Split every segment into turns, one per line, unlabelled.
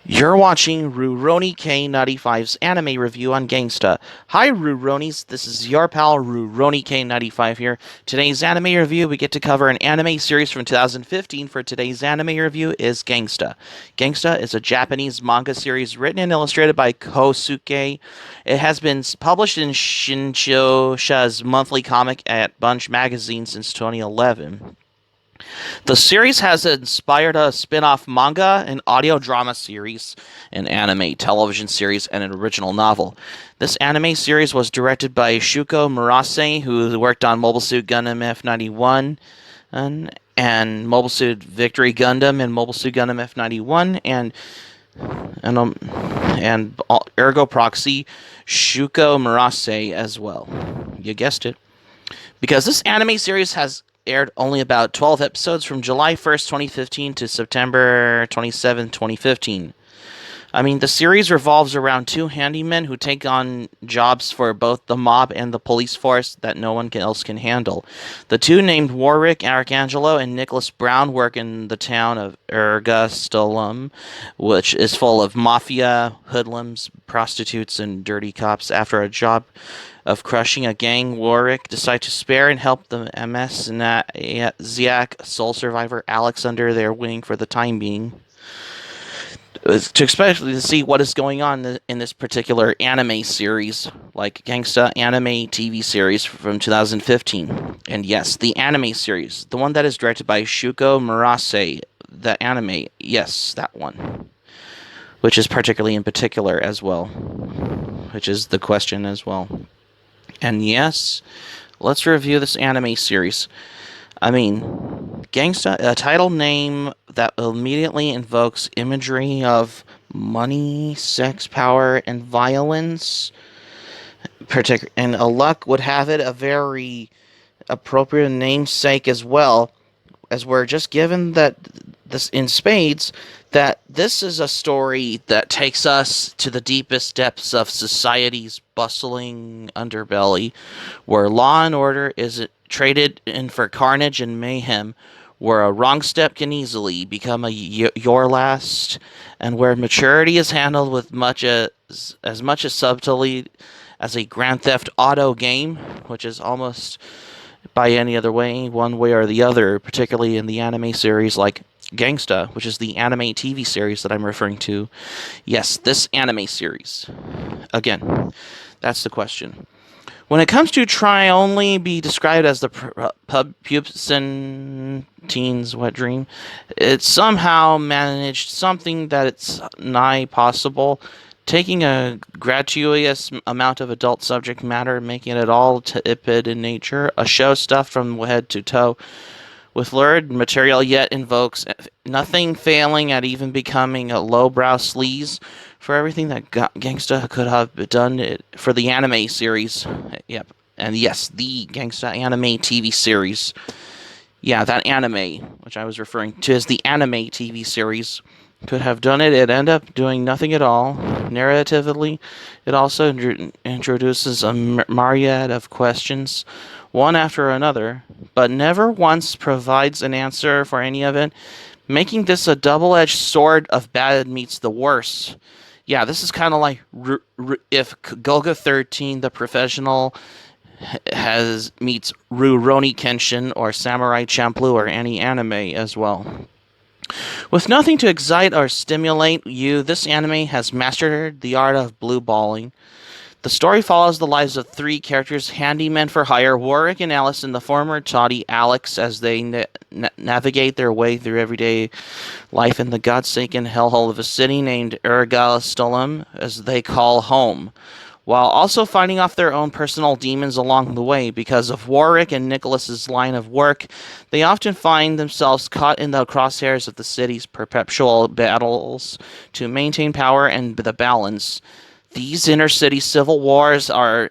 You're watching Rurouni K95's anime review on Gangsta. Hi Rurounies, this is your pal Rurouni K95 here. Today's anime review, we get to cover an anime series from 2015. For today's anime review is Gangsta. Gangsta is a Japanese manga series written and illustrated by Kosuke. It has been published in Shinchosha's monthly comic at Bunch magazine since 2011. The series has inspired a spin off manga, an audio drama series, an anime television series, and an original novel. This anime series was directed by Shuko Murase, who worked on Mobile Suit Gundam F91 and Mobile Suit Victory Gundam and Mobile Suit Gundam F91 and um and Ergo Proxy Shuko Murase as well. You guessed it. Because this anime series has aired only about 12 episodes from July 1st, 2015 to September 27th, 2015. I mean, the series revolves around two handymen who take on jobs for both the mob and the police force that no one else can handle. The two, named Warwick Arcangelo and Nicholas Brown, work in the town of Ergastulum, which is full of mafia, hoodlums, prostitutes, and dirty cops. After a job of crushing a gang, Warwick decides to spare and help the amnesiac soul survivor Alex under their wing for the time being to especially to see what is going on in this particular anime series, like Gangsta anime TV series from 2015. And yes, the anime series, the one that is directed by Shuko Murase, the anime, yes, that one, which is particularly in particular as well, which is the question as well. And yes, let's review this anime series. I mean, Gangsta, a title name that immediately invokes imagery of money, sex, power, and violence. And a luck would have it a very appropriate namesake as well, as we're just given that this in spades that this is a story that takes us to the deepest depths of society's bustling underbelly, where law and order is traded in for carnage and mayhem, where a wrong step can easily become your last, and where maturity is handled with as much as subtlety as a Grand Theft Auto game, which is almost by any other way, one way or the other, particularly in the anime series like Gangsta, which is the anime TV series that I'm referring to. Yes, this anime series. Again, that's the question. When it comes to try only be described as the pubescent teen's wet dream, it somehow managed something that it's nigh possible, taking a gratuitous amount of adult subject matter, making it all tepid in nature, a show stuffed from head to toe with lurid material, yet invokes nothing, failing at even becoming a lowbrow sleaze for everything that Gangsta could have done for the anime series. Yep. And yes, the Gangsta anime TV series. Yeah, that anime, which I was referring to as the anime TV series, could have done it. It ended up doing nothing at all. Narratively, it also introduces a myriad of questions, one after another, but never once provides an answer for any of it, making this a double-edged sword of bad meets the worst. Yeah, this is kind of like if Golga 13, the professional, has meets Rurouni Kenshin or Samurai Champloo or any anime as well. With nothing to excite or stimulate you, this anime has mastered the art of blue balling. The story follows the lives of three characters, handymen for hire, Warwick and Alice, and the former toddy Alex, as they navigate their way through everyday life in the godforsaken hellhole of a city named Ergastulum, as they call home, while also fighting off their own personal demons along the way. Because of Warwick and Nicholas's line of work, they often find themselves caught in the crosshairs of the city's perpetual battles to maintain power and the balance. These inner-city civil wars are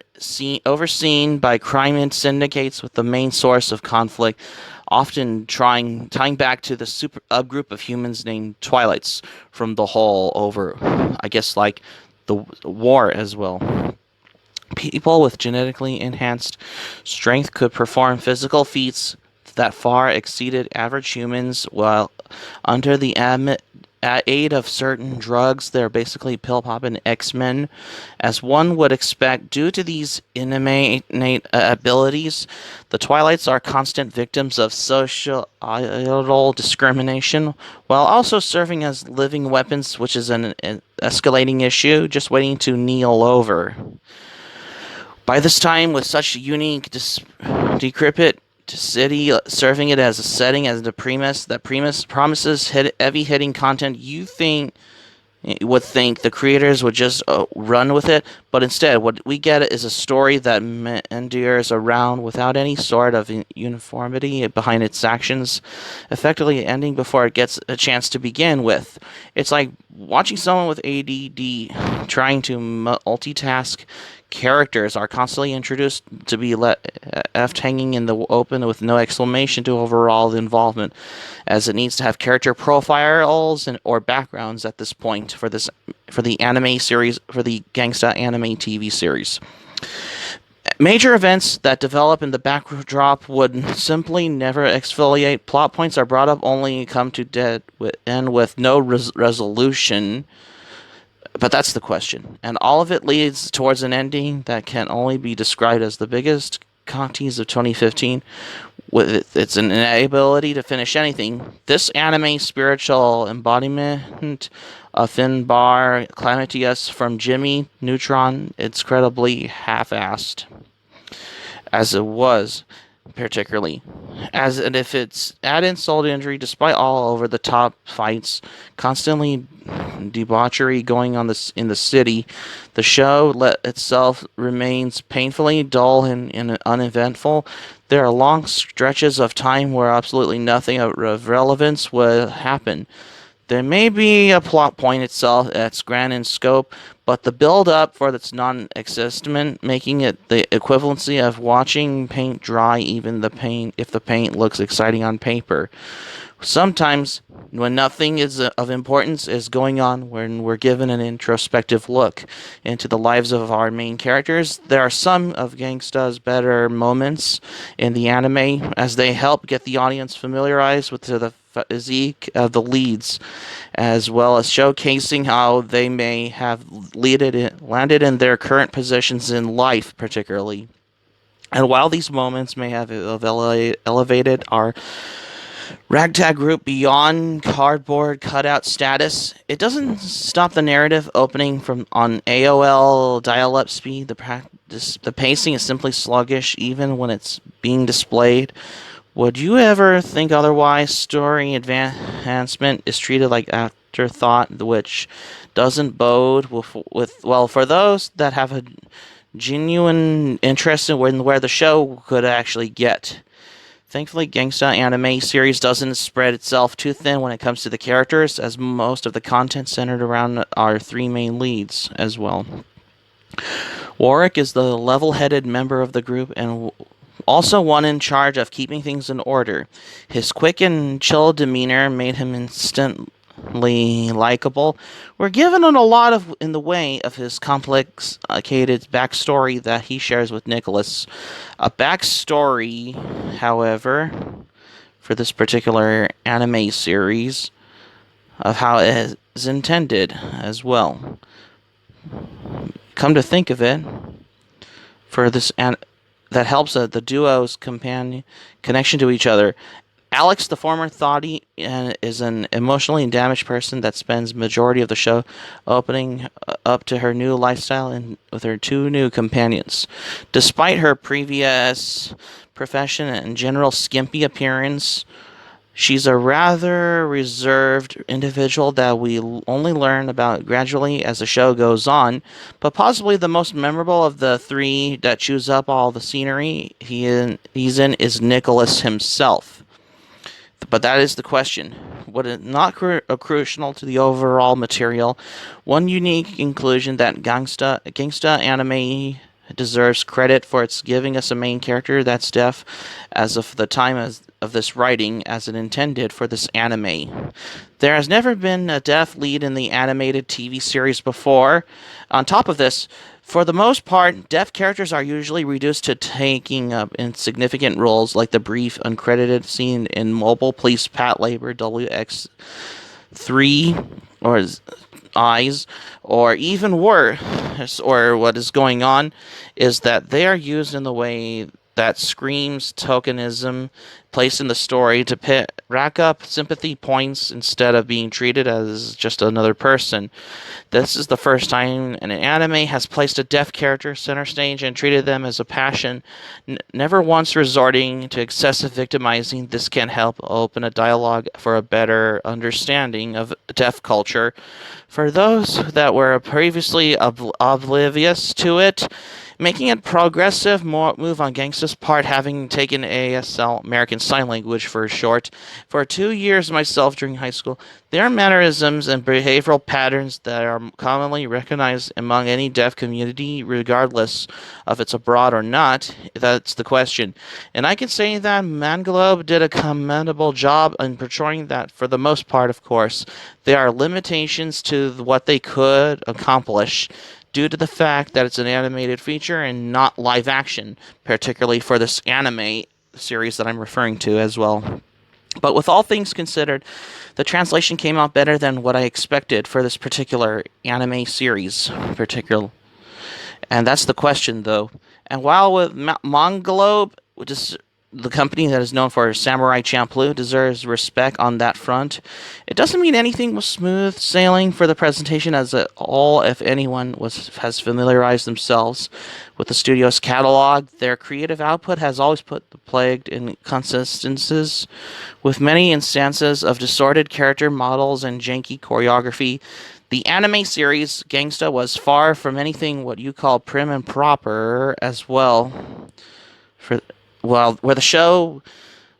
overseen by crime syndicates, with the main source of conflict often tying back to the super group of humans named Twilights from the whole over, I guess, like the war as well. People with genetically enhanced strength could perform physical feats that far exceeded average humans, while under the aid of certain drugs. They're basically pill popping X-Men, as one would expect. Due to these innate abilities, the Twilights are constant victims of societal discrimination, while also serving as living weapons, which is an escalating issue just waiting to kneel over. By this time, with such unique, decrepit city serving it as a setting, as the premise that premise promises heavy hitting content, you would think the creators would just run with it, but instead, what we get is a story that endures around without any sort of uniformity behind its actions, effectively ending before it gets a chance to begin with. It's like watching someone with ADD trying to multitask. Characters are constantly introduced to be left hanging in the open with no explanation to overall the involvement, as it needs to have character profiles or backgrounds at this point for the anime series, for the Gangsta anime TV series. Major events that develop in the backdrop would simply never exfoliate. Plot points are brought up only come to dead end with no resolution. But that's the question. And all of it leads towards an ending that can only be described as the biggest contease of 2015, with its inability to finish anything. This anime spiritual embodiment of Finbar Climatius from Jimmy Neutron, it's incredibly half-assed, as it was, particularly. As and if it's add insult to injury, despite all over the top fights, constantly debauchery going on in the city, the show itself remains painfully dull and uneventful. There are long stretches of time where absolutely nothing of relevance would happen. There may be a plot point itself that's grand in scope, but the build-up for its non-existent, making it the equivalency of watching paint dry, even if the paint looks exciting on paper. Sometimes, when nothing of importance is going on, when we're given an introspective look into the lives of our main characters, there are some of Gangsta's better moments in the anime, as they help get the audience familiarized with the physique of the leads, as well as showcasing how they may have landed in their current positions in life, particularly. And while these moments may have elevated our ragtag group beyond cardboard cutout status, it doesn't stop the narrative opening from on AOL dial-up speed. The pacing is simply sluggish, even when it's being displayed. Would you ever think otherwise? Story advancement is treated like afterthought, which doesn't bode well for those that have a genuine interest in where the show could actually get. Thankfully, Gangsta anime series doesn't spread itself too thin when it comes to the characters, as most of the content centered around our three main leads as well. Warwick is the level-headed member of the group and also one in charge of keeping things in order. His quick and chill demeanor made him instantly likable. We're given a lot in the way of his complicated backstory that he shares with Nicholas. A backstory, however, for this particular anime series, of how it is intended as well. Come to think of it, for this that helps the duo's connection to each other. Alex, the former thotty, is an emotionally damaged person that spends majority of the show opening up to her new lifestyle and with her two new companions. Despite her previous profession and general skimpy appearance, she's a rather reserved individual that we only learn about gradually as the show goes on, but possibly the most memorable of the three that chews up all the scenery he's in is Nicholas himself. But that is the question. Would it not crucial to the overall material? One unique inclusion that Gangsta anime deserves credit for its giving us a main character that's deaf as of the time of this writing as it intended for this anime. There has never been a deaf lead in the animated TV series before. On top of this, for the most part, deaf characters are usually reduced to taking up insignificant roles, like the brief, uncredited scene in Mobile Police Pat Labor WX three or eyes, or even worse, or what is going on is that they are used in the way that screams tokenism placed in the story to rack up sympathy points instead of being treated as just another person. This is the first time an anime has placed a deaf character center stage and treated them as a passion, never once resorting to excessive victimizing. This can help open a dialogue for a better understanding of deaf culture. For those that were previously oblivious to it, making it progressive move on Gangsta's part, having taken ASL, American Sign Language for short, for 2 years myself during high school. There are mannerisms and behavioral patterns that are commonly recognized among any deaf community, regardless of it's abroad or not. That's the question. And I can say that Mangalobe did a commendable job in portraying that for the most part, of course. There are limitations to what they could accomplish due to the fact that it's an animated feature and not live action, particularly for this anime series that I'm referring to as well. But with all things considered, the translation came out better than what I expected for this particular anime series, and that's the question, though. And while with Mongolobe, which is the company that is known for Samurai Champloo, deserves respect on that front, it doesn't mean anything was smooth sailing for the presentation as a whole. If anyone has familiarized themselves with the studio's catalog, their creative output has always put the plagued inconsistencies, with many instances of distorted character models and janky choreography. The anime series Gangsta was far from anything what you call prim and proper as well. Where the show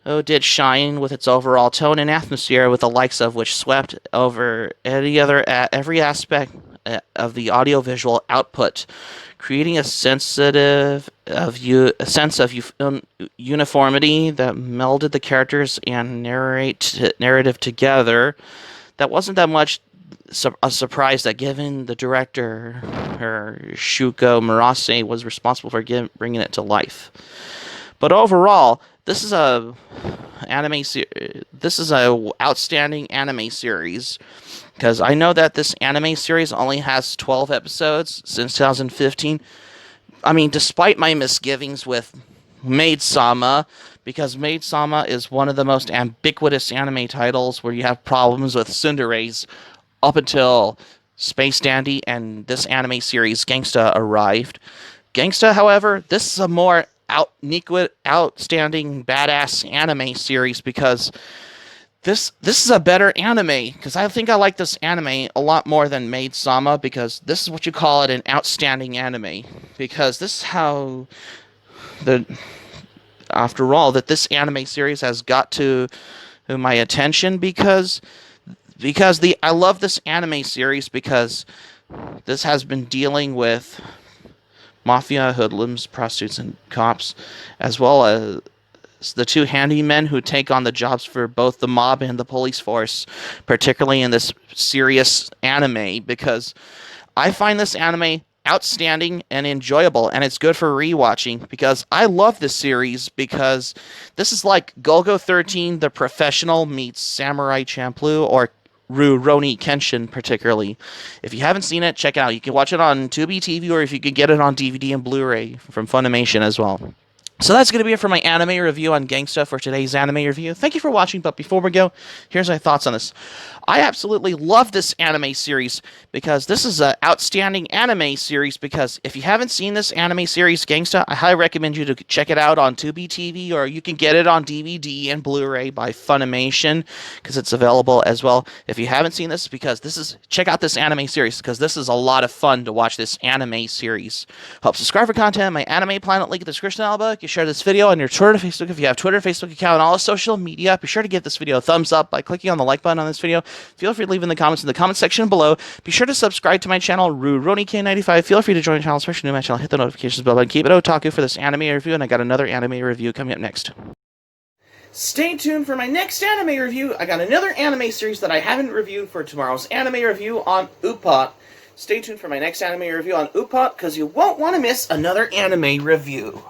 did shine with its overall tone and atmosphere, with the likes of which swept over every aspect of the audiovisual output, creating a sense of uniformity that melded the characters and narrative together. That wasn't that much a surprise that, given the director, Shuko Murase, was responsible for bringing it to life. But overall, this is a outstanding anime series, because I know that this anime series only has 12 episodes since 2015. I mean, despite my misgivings with Maid-sama, because Maid-sama is one of the most ubiquitous anime titles where you have problems with tsunderes up until Space Dandy and this anime series Gangsta arrived. Gangsta, however, this is a more outstanding badass anime series, because this is a better anime, because I think I like this anime a lot more than Maid-sama, because this is what you call it, an outstanding anime, because this is how after all, that this anime series has got to my attention, because I love this anime series because this has been dealing with mafia, hoodlums, prostitutes, and cops, as well as the two handymen who take on the jobs for both the mob and the police force, particularly in this serious anime, because I find this anime outstanding and enjoyable, and it's good for rewatching, because I love this series, because this is like Golgo 13 The Professional meets Samurai Champloo, or Rurouni Kenshin, particularly. If you haven't seen it, check it out. You can watch it on Tubi TV, or if you can get it on DVD and Blu-ray from Funimation as well. So that's going to be it for my anime review on Gangsta for today's anime review. Thank you for watching, but before we go, here's my thoughts on this. I absolutely love this anime series, because this is an outstanding anime series, because if you haven't seen this anime series, Gangsta, I highly recommend you to check it out on Tubi TV, or you can get it on DVD and Blu-ray by Funimation, because it's available as well. If you haven't seen this, check out this anime series, because this is a lot of fun to watch this anime series. Help subscribe for content, my anime planet link in the description down below. You can share this video on your Twitter, Facebook, if you have Twitter, Facebook account, and all social media. Be sure to give this video a thumbs up by clicking on the like button on this video. Feel free to leave in the comments in the comment section below. Be sure to subscribe to my channel, RuRoniK95. Feel free to join the channel, especially new to my channel. Hit the notifications bell button. Keep it otaku for this anime review, and I got another anime review coming up next. Stay tuned for my next anime review. I got another anime series that I haven't reviewed for tomorrow's anime review on Upat. Stay tuned for my next anime review on Upat, because you won't want to miss another anime review.